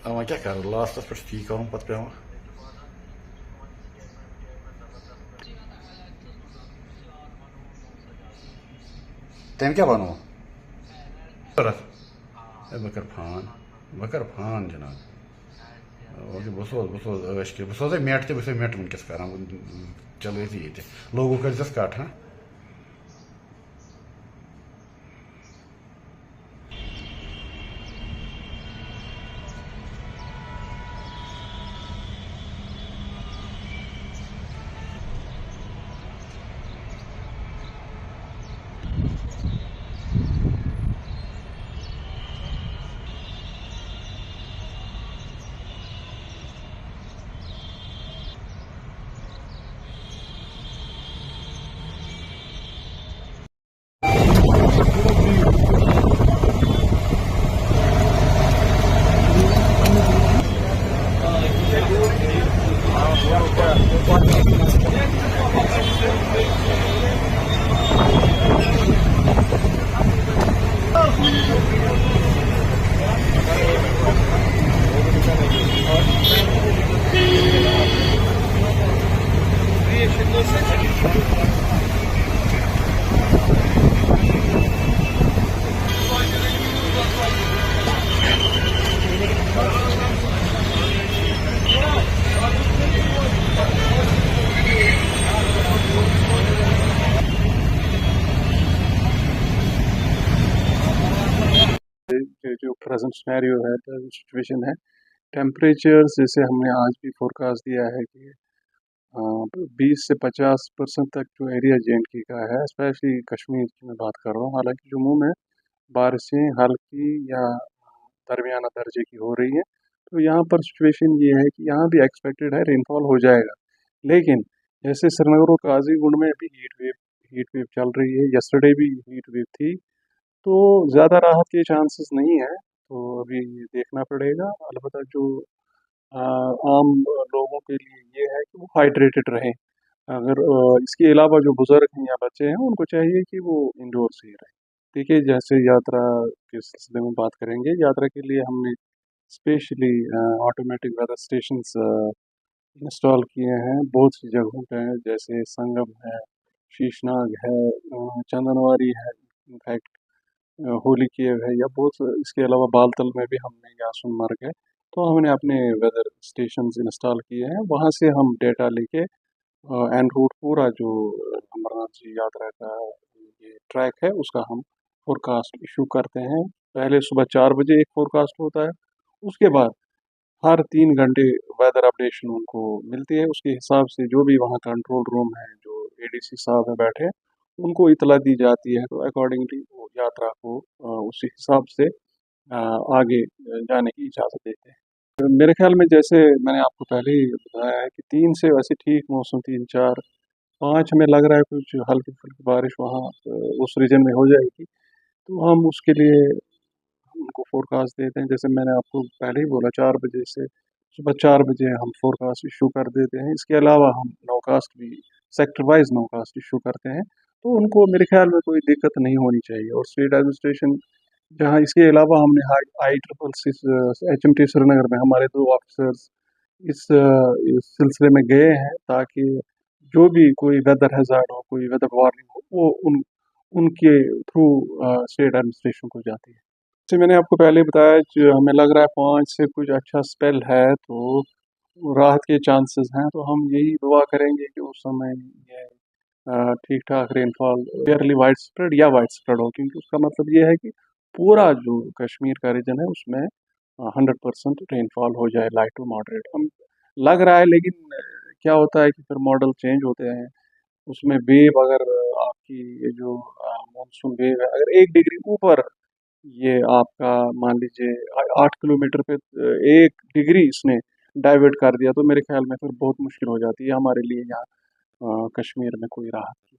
वह क्या कर लास्टस पे टी कर पे पे तम क्या वनो बह कर फान जनाब ओके बह सोज मेट तो बह मेट वनकस कर चल ये लोगो कर कट हाँ जो प्रेजेंट सिनेरियो है, सिचुएशन है, टेम्परेचर जैसे हमने आज भी फोरकास्ट दिया है कि 20 से 50% तक जो एरिया JNK का है, स्पेशली कश्मीर की मैं बात कर रहा हूँ। हालांकि जम्मू में बारिशें हल्की या दरमियाना दर्जे की हो रही हैं, तो यहाँ पर सिचुएशन ये है कि यहाँ भी एक्सपेक्टेड है रेनफॉल हो जाएगा। लेकिन जैसे श्रीनगर और काजीगुंड में अभी हीट वेव चल रही है, यस्टरडे भी हीट वेव थी, तो ज़्यादा राहत के चांसेस नहीं है। तो अभी देखना पड़ेगा। अलबत्ता जो आम लोगों के लिए ये है कि वो हाइड्रेटेड रहें। अगर इसके अलावा जो बुजुर्ग हैं या बच्चे हैं, उनको चाहिए कि वो इंडोर्स ही रहें। देखिए, जैसे यात्रा के सिलसिले में बात करेंगे, यात्रा के लिए हमने specially automatic weather stations install किए हैं बहुत सी जगहों पे, जैसे संगम है, शीशनाग है, चंदनवारी है, इनफैक्ट होली केव है, या इसके अलावा बालतल में भी हमने, या सोनमर्ग है। तो हमने अपने वेदर स्टेशंस इंस्टॉल किए हैं, वहाँ से हम डेटा लेके एन रूट पूरा जो अमरनाथ जी यात्रा का ये ट्रैक है उसका हम फोरकास्ट इशू करते हैं। पहले सुबह 4 बजे एक फोरकास्ट होता है, उसके बाद हर 3 घंटे वेदर अपडेशन उनको मिलती है। उसके हिसाब से जो भी वहाँ कंट्रोल रूम है, जो ADC साहब है बैठे, उनको इतला दी जाती है, तो अकॉर्डिंगली वो यात्रा को उसी हिसाब से आगे जाने की इजाज़त देते हैं। तो मेरे ख्याल में जैसे मैंने आपको पहले ही बताया है कि 3 से वैसे ठीक मौसम, 3, 4, 5 हमें लग रहा है कुछ हल्की फुल्की बारिश वहाँ उस रीजन में हो जाएगी। तो हम उसके लिए उनको फोरकास्ट देते हैं। जैसे मैंने आपको पहले ही बोला, 4 बजे से सुबह 4 बजे हम फोरकास्ट इशू कर देते हैं। इसके अलावा हम नौकास्ट भी सेक्टर वाइज नौकास्ट इशू करते हैं, तो उनको मेरे ख्याल में कोई दिक्कत नहीं होनी चाहिए। और स्टेट एडमिनिस्ट्रेशन जहाँ, इसके अलावा हमने ICCC श्रीनगर में हमारे 2 ऑफिसर्स इस सिलसिले में गए हैं, ताकि जो भी कोई वेदर हैजार्ड हो, कोई वेदर वार्निंग हो, वो उनके थ्रू स्टेट एडमिनिस्ट्रेशन को जाती है। जैसे मैंने आपको पहले बताया, जो हमें लग रहा है 5 से कुछ अच्छा स्पेल है, तो राहत के चांसेस हैं। तो हम यही दुआ करेंगे कि उस समय ये ठीक ठाक रेनफॉल फेयरली वाइड स्प्रेड या वाइड स्प्रेड हो, क्योंकि उसका मतलब ये है कि पूरा जो कश्मीर का रीजन है उसमें 100% रेनफॉल हो जाए, लाइट टू मॉडरेट हम लग रहा है। लेकिन क्या होता है कि फिर मॉडल चेंज होते हैं, उसमें वेव अगर आपकी ये जो मानसून वेव है, अगर 1 डिग्री ऊपर ये आपका मान लीजिए 8 किलोमीटर पे 1 डिग्री इसने डाइवर्ट कर दिया, तो मेरे ख्याल में फिर बहुत मुश्किल हो जाती है हमारे लिए यहाँ कश्मीर में कोई राहत की।